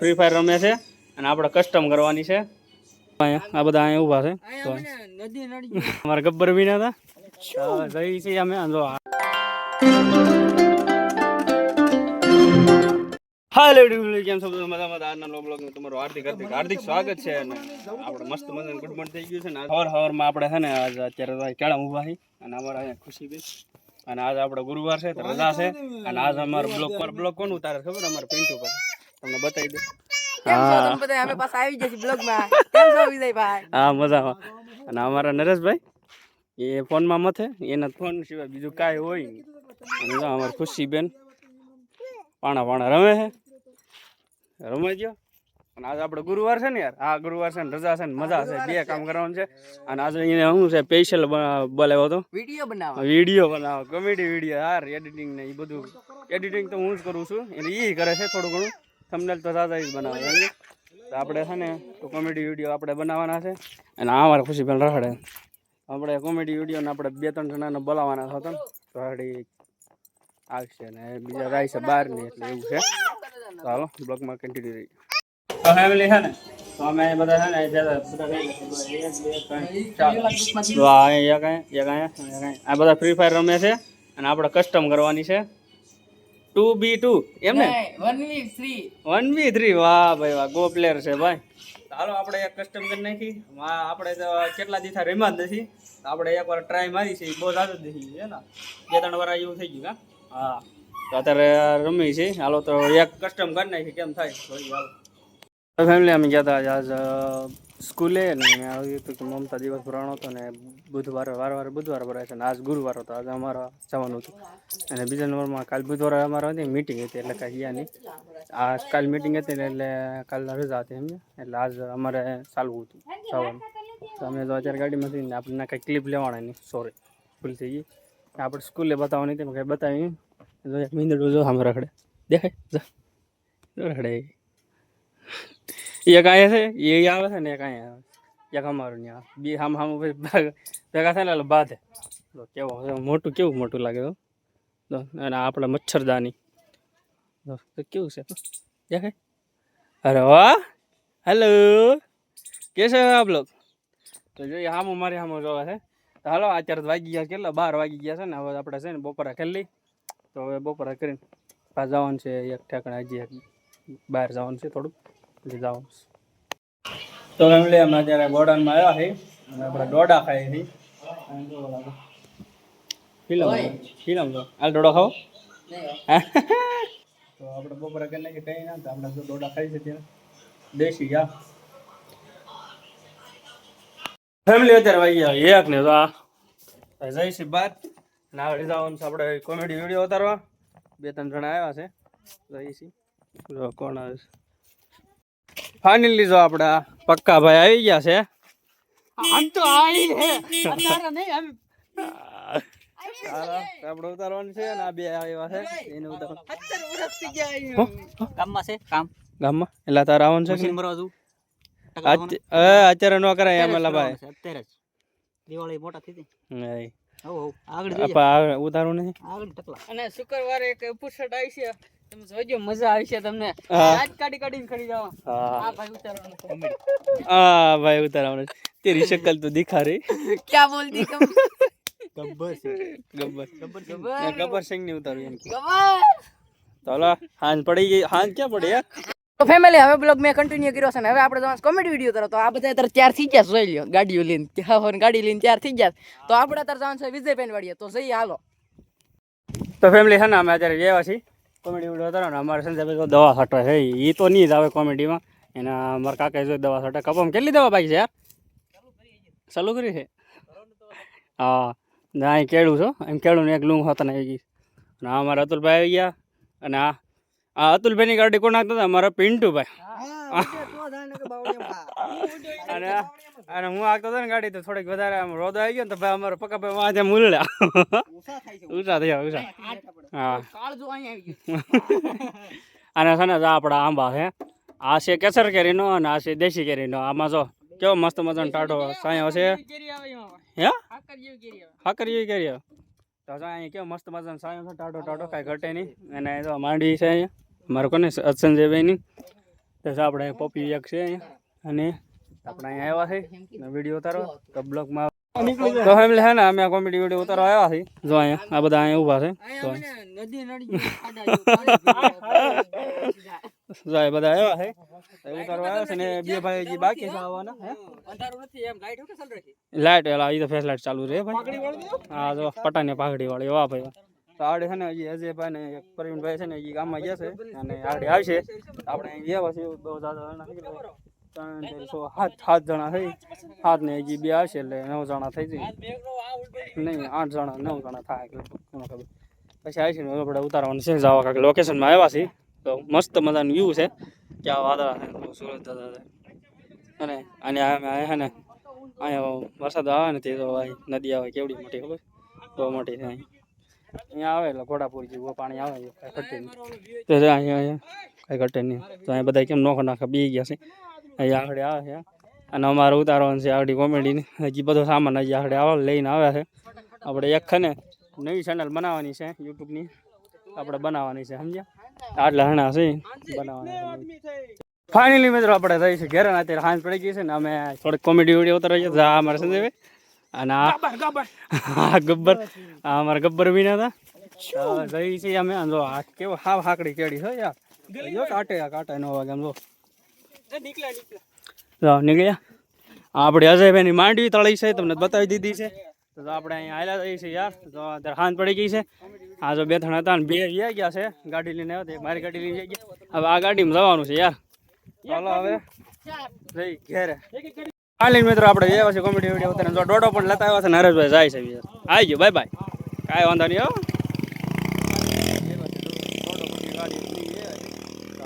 Free fire રમે છે અને આપણે કસ્ટમ કરવાની છે. આ બધા અહીંયા ઊભા છે તો અમારા ગબ્બર બી ના હતા જઈ છીએ અમે. હાલો કેમ છો મજામાં? આજના બ્લોગમાં તમારું હાર્દિક સ્વાગત છે. અને આપણે મસ્ત મજાનું ગુડ મોર્નિંગ થઈ ગયું છે ને હવારમાં આપણે છે ને આજ અત્યારે કેળા ઊભા છે અને અમારા અહીંયા ખુશીબેન અને આજ આપણે ગુરુવાર છે તો રજા છે અને આજ અમારો બ્લોગ કોણ ઉતારે ખબર? અમારે પિન્ટુ પર તમને બતાવી દઉં. હા મજામાં. અને અમારા નરેશભાઈ એ ફોનમાં મથે, એના ફોન સિવાય બીજું કાંઈ હોય નહીં. અને અમારી ખુશીબેન પાણા રમે છે, રમાઈ ગયો. અને આજે આપણે ગુરુવાર છે ને યાર, આ ગુરુવાર છે ને રજા છે ને મજા છે, બે કામ કરવાનું છે. અને આજે એને શું છે સ્પેશિયલ બોલાવ્યો હતો વિડીયો બનાવો, કોમેડી વિડીયો યાર, એડિટિંગ ને એ બધું. એડિટિંગ તો હું જ કરું છું, એટલે એ કરે છે થોડું ઘણું. થંબનેલ તો દાદા જ બનાવે તો આપણે છે ને તો કોમેડી વિડીયો આપણે બનાવવાના છે. અને આ અમારે ખુશી બેન રખડે આપણે કોમેડી વિડીયો ને આપણે 2-3 જણાને બોલાવવાના હતા તો રેડી આવશે ને બીજા જાય છે બહાર ને, એટલે એવું છે. તો હાલો બ્લોગમાં કન્ટિન્યુ રહી. તો ફેમિલી છે ને તો અમે બધા છે ને આ બધા ફ્રી ફાયર રમે છે અને આપણે કસ્ટમ કરવાની છે 2v2 એમ ને 1v3. વાહ ભાઈ વાહ, ગો પ્લેયર છે ભાઈ. હાલો આપણે એક કસ્ટમ કરી નાખી. આપણે તો કેટલા દિવસ રમ્યા જ નથી, આપણે એકવાર ટ્રાય મારી છે, બહુ જાજુ જ નથી છે ને, 2-3 વાર એવું થઈ ગયું. હા તો અત્યારે રમી છે. હાલો તો એક કસ્ટમ કરી નાખી, કેમ થાય હાલો. ફેમિલી અમે ગયા હતા આજ સ્કૂલે ને આવ્યું હતું કે મમતા દિવસ ભરાણો હતો ને બુધવારે વારવાર બુધવારે ભરાય છે ને આજ ગુરુવાર હતો, આજે અમારે જવાનું હતું. અને બીજા નંબરમાં કાલ બુધવારે અમારે હતી મીટિંગ હતી, એટલે કાંઈ ગયા નહીં. આ કાલ મીટિંગ હતી ને એટલે કાલ રજા હતી એમને, એટલે આજ અમારે ચાલવું હતું જવાનું. તો અમે તો અત્યારે ગાડીમાંથી ને આપણને કંઈ ક્લિપ લેવાના નહીં, સોરી ભૂલ થઈ ગઈ. આપણે સ્કૂલે બતાવવાની હતી, કંઈ બતાવી એક મીંદડું જો સામે રખડે, દેખાય રખડે. એક અહીંયા છે એ આવે છે ને એક અહીંયા આવે, એક અમારું ત્યાં બે સામ ભેગા થાય ને એટલે બાંધે. તો કેવું મોટું, કેવું મોટું લાગે તો. અને આપણે મચ્છરદાની તો કેવું છે દેખાય. અરે વાહ, હેલો કે છે આપ લોગ? તો જોઈએ સામું મારી સામું જોવા છે. તો હાલો અત્યારે વાગી ગયા કેટલા 12 વાગી ગયા છે ને. હવે આપણે છે ને બપોરા ખેલી, તો હવે બપોરા કરીને પાછા જવાનું છે એક ઠેકાણે, હજી બહાર જવાનું છે થોડુંક, એટલે જવાનું છે. તો ફેમિલી અમે અત્યારે ગોડાઉનમાં આવ્યા છે અને આપણે ડોડા ખાઈએ છીએ. ફિલ્મ તો હાલ ડોડો ખાઓ. તો આપણે બપોરે કરી નાખીએ, કંઈ ના તો આપણે તો ડોડા ખાઈ શકીએ દેશી. યા ફેમિલી અત્યારે વાગી ગયા એક ને તો આ જઈશી બાર ને આવડી જવાનું છે આપણે કોમેડી વિડીયો ઉતારવા. 2-3 જણા આવ્યા છે, જઈશી. જો કોણ આવે છે ફાઇનલી. જો આપડા પક્કા ભાઈ આવી ગયા છે. આપણે ઉતારવાનું છે ને આ બે આવ્યા છે એને ઉતારવાનું ગામમાં. એટલે તારે આવવાનું છે અત્યારે ન કરાય એમ. એલા ભાઈ અત્યારે દિવાળી મોટા થઈ ઉતારવું નહીં. અને શુક્રવારે એક એપિસોડ આવી છે, તમે જોજો, મજા આવી છે તમને. કાઢીને ખરી જાવ. હા ભાઈ ઉતારવાનું. તેરી શક્લ તો દિખા રહી. ક્યાં બોલતી? ગબ્બર સિંહ ને ઉતાર્યું એમ. ચાલો હાંજ પડી ગઈ. હાંજ ક્યાં પડી યાર? તો ફેમિલી હવે બ્લોગ મેં કન્ટિન્યુ કર્યો છે ને હવે આપણે જવાનું કોમેડી વિડીયો તરફ. તો આ બધા અત્યારે તૈયાર થઈ ગયા જોઈ લ્યો, ગાડીઓ લઈને ગાડી લઈને તૈયાર થઈ ગયા. તો આપણે અત્યારે જવાનું છે વિજયભાઈ વાડીએ, તો જઈએ હાલો. તો ફેમિલી છે ને અમે અત્યારે ગયા છીએ કોમેડી વિડીયો ઉતારવાનો. અમારે સંજયભાઈ દવા છાંટવા છે, એ તો નહીં જ આવે કોમેડીમાં. એના મારા કાકા જો દવા છાંટે. કપામાં કેટલી દવા બાકી છે યાર? ચાલુ કરી છે. હા ના અહીં કેળું છો, એમ કેળું ને એક લૂંગ હોતા ને આવી ગઈ. અને આ અમારા અતુલભાઈ આવી ગયા. અને આ અતુલભાઈની ગાડી કોણ નાખતા હતા? અમારા પિન્ટુભાઈ. અને હું આગતો હતો ને ગાડી તો થોડીક વધારે આમ રોદો આવી ગયો ને તો ભાઈ અમારો પક્કાભાઈ વાંચે મૂલ્યા ઊંચા થયા ઊંચા. હા અને છે ને આપણા આંબા છે. આ છે કેસર કેરીનો અને આ છે દેશી કેરીનો. આમાં જો કેવો મસ્ત મજાનો ટાઢો સાયો છે. હે હાકર જેવી કેરી તો અહીંયા કેવો મસ્ત મજાનો સાયો છે, ટાઢો કાંઈ ઘટે નહીં. અને જો માંડવી છે અહીંયા મારે કોને સંજયભાઈની. તો આપણે પોપી એક છે અહીંયા અને આપણે અહીંયા આવ્યા છે વિડીયો ઉતારવા તો બ્લોગમાં તો ફેમિલી છે ને અમે આ કોમેડી વિડીયો ઉતારવા આવ્યા છીએ જો અહીંયા આ બધા અહીંયા ઊભા છે તો એ બધા આવ્યા છે ઉતારવા આવ્યા છે ને બે ભાઈ હજી બાકી છે આવવાના લાઈટ એલા એ તો ફેસ લાઈટ ચાલુ રહે ભાઈ હા જો પટાની પાઘડી વાળી વાહ ભાઈ તો આવડે છે ને હજી અજયભાઈ ને એક પ્રવીણભાઈ છે ને એ ગામમાં ગયા છે અને આવડે આવશે આપણે અહીં ગયા છીએ 7 જણા થઈ 7 ને હજી 2 આવશે એટલે 9 જણા થઈ જાય નહીં 8 જણા 9 જણા થાય એટલે ખબર પછી આવશે ને આપણે ઉતારવાનું છે જવા કાંઈક લોકેશનમાં આવ્યા છીએ તો મસ્ત મજાનું વ્યૂ છે ક્યાં વાદળા છે સુરત અને અહીંયા છે ને અહીંયા વરસાદ આવે ને તે તો નદી આવે કેવડી મોટી ખબર બહુ મોટી છે અહીંયા આવે એટલે ઘોડાપુર જેવું પાણી આવે કાંઈ ઘટે નહીં તો અહીંયા કાંઈ ઘટે નહીં તો અહીંયા બધા કેમ નોખો નાખા બી ગયા છે અહીંયા આગળ આવે છે અને અમારે ઉતારવાનું છે આગળ કોમેડીની હજી બધો સામાન હજી આગળ આવે લઈને આવ્યા છે આપણે એક છે ને નવી ચેનલ બનાવવાની છે યુટ્યુબની આપણે બનાવવાની છે સમજ્યા આટલા હણા છે બનાવવાની ફાઇનલી મિત્રો આપણે રહી છે ઘેર અત્યારે હાંજ પડી ગઈ છે ને અમે થોડીક કોમેડી વિડીયો ઉતારવા છે અમારે સંજય અને આ ગબ્બર અમારા ગબ્બર બી ના હતા જઈ છીએ અમે જો આ કેવો હાવ હાકડી કેડી છે યાર જો કાંટા નો વાગે આમ જો નીકળ્યા આપણે અજયભાઈની માંડવી તળી છે તમને બતાવી દીધી છે તો આપણે અહીંયા આવેલા જઈએ છીએ યાર તો અત્યારે હાંજ પડી ગઈ છે આ જો 2 હતા ને 2 જઈ ગયા છે ગાડી લઈને આવ્યા મારી ગાડી લઈને જઈ ગયા હવે આ ગાડીમાં જવાનું છે યાર ચાલો હવે જઈ ઘેરે હાલી મિત્રો આપણે એવા છે કોમેડી વિડીયો ઉતારે જો ડોડો પણ લેતા આવ્યા છે નરેશભાઈ જાય છે યાર આવી ગયો બાય બાય કાંઈ વાંધો નહીં હો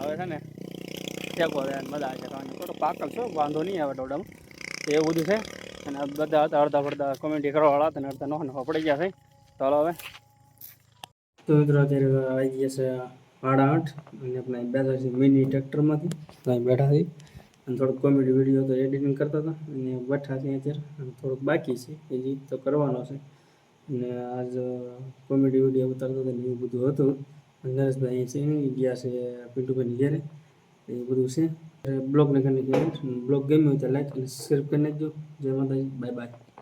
હવે છે ને ટેકો મજા આવે છે થોડો પાકલ છો વાંધો નહીં આવે ડોડામાં એવું બધું છે અને બધા હતા અડધા પડધા કોમેડી કરવાવાળા હતા અને અડધા નોખા પડી ગયા છે ચાલો હવે તો મિત્રો અત્યારે આવી ગયા છે 8:30 અને આપણે બેઠા છીએ મિની ટ્રેક્ટરમાંથી અહીં બેઠા છીએ અને થોડોક કોમેડી વિડીયો તો એડિટિંગ કરતા હતા અને બેઠા છીએ અત્યારે અને થોડુંક બાકી છે એ રીત તો કરવાનો છે અને આજ કોમેડી વિડીયો ઉતારતા હતા ને એવું બધું હતું નરેશભાઈ અહીં છે ગયા છે પિન્ટુભાઈની ઘેરે એ બધું છે બ્લોગને કરી નાખ્યું બ્લોગ ગમ્યો તો લાઈક અને શેર કરી નાખજો જય માતાજી બાય બાય